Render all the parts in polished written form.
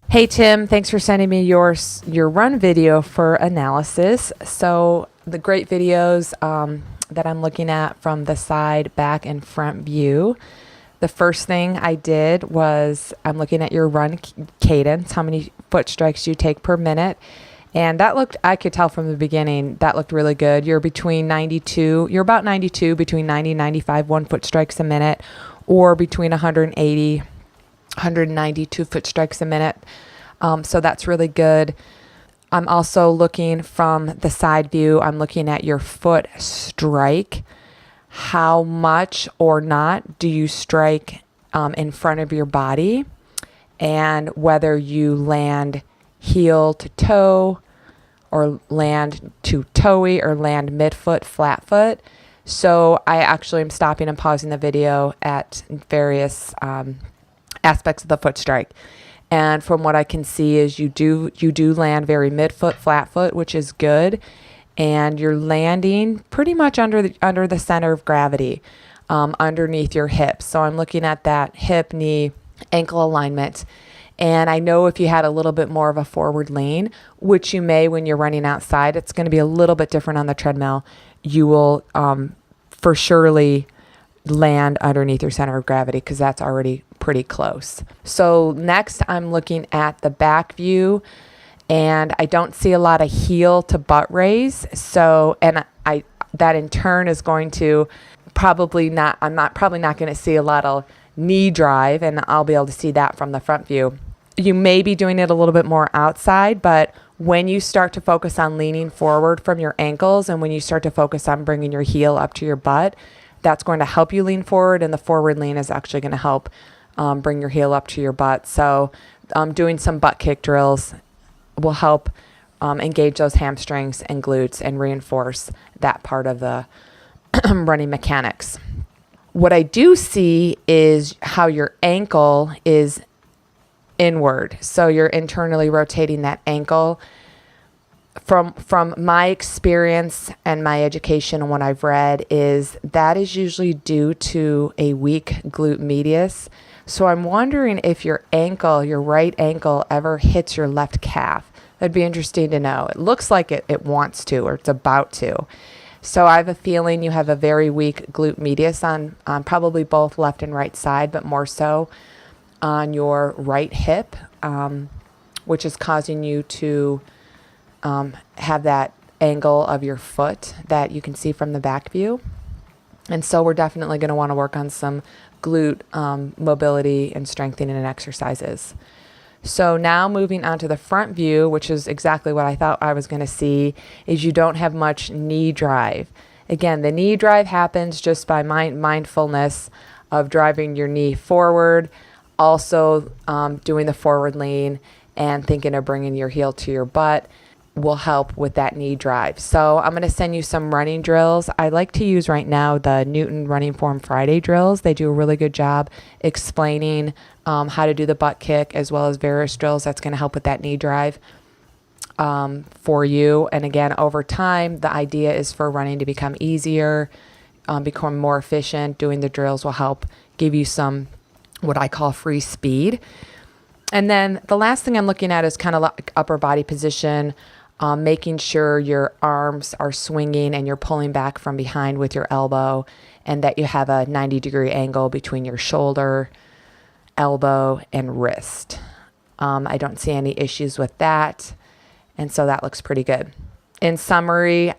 Hey Tim, thanks for sending me your run video for analysis. So the great videos that I'm looking at from the side, back, and front view. The first thing I did was I'm looking at your run cadence, how many foot strikes you take per minute. And that looked, I could tell from the beginning, that looked really good. You're about 92, between 90 and 95 1 foot strikes a minute, or between 180, 192 foot strikes a minute. So that's really good. I'm also looking from the side view, I'm looking at your foot strike. How much or not do you strike in front of your body, and whether you land heel to toe or land to toey or land midfoot, flat foot. So I actually am stopping and pausing the video at various aspects of the foot strike. And from what I can see is you do land very midfoot, flat foot, which is good. And you're landing pretty much under the center of gravity, underneath your hips. So I'm looking at that hip, knee, ankle alignment. And I know if you had a little bit more of a forward lean, which you may when you're running outside, it's going to be a little bit different on the treadmill. You will for surely land underneath your center of gravity because that's already pretty close. So next I'm looking at the back view, and I don't see a lot of heel to butt raise. So, and that in turn is going to I'm probably not going to see a lot of knee drive, and I'll be able to see that from the front view. You may be doing it a little bit more outside, but when you start to focus on leaning forward from your ankles, and when you start to focus on bringing your heel up to your butt, that's going to help you lean forward, and the forward lean is actually going to help bring your heel up to your butt. So doing some butt kick drills will help engage those hamstrings and glutes and reinforce that part of the running mechanics. What I do see is how your ankle is inward. So you're internally rotating that ankle. From my experience and my education and what I've read is that is usually due to a weak glute medius. So I'm wondering if your right ankle ever hits your left calf. That'd be interesting to know. It looks like it wants to, or it's about to. So I have a feeling you have a very weak glute medius on probably both left and right side, but more so on your right hip, which is causing you to have that angle of your foot that you can see from the back view. And so we're definitely going to want to work on some glute mobility and strengthening and exercises. So now moving on to the front view, which is exactly what I thought I was going to see, is you don't have much knee drive. Again, the knee drive happens just by mindfulness of driving your knee forward, also doing the forward lean and thinking of bringing your heel to your butt will help with that knee drive. So I'm going to send you some running drills. I like to use right now the Newton Running Form Friday drills. They do a really good job explaining how to do the butt kick as well as various drills that's going to help with that knee drive for you. And again, over time, the idea is for running to become easier, become more efficient. Doing the drills will help give you some what I call free speed. And then the last thing I'm looking at is kind of like upper body position, making sure your arms are swinging and you're pulling back from behind with your elbow, and that you have a 90-degree angle between your shoulder, elbow, and wrist. I don't see any issues with that, and so that looks pretty good. In summary,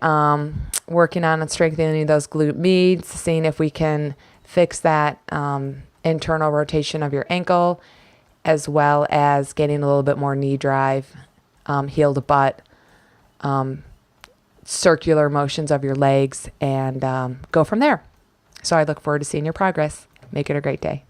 working on strengthening those glute medius, seeing if we can fix that internal rotation of your ankle, as well as getting a little bit more knee drive, heel to butt, circular motions of your legs, and go from there. So I look forward to seeing your progress. Make it a great day.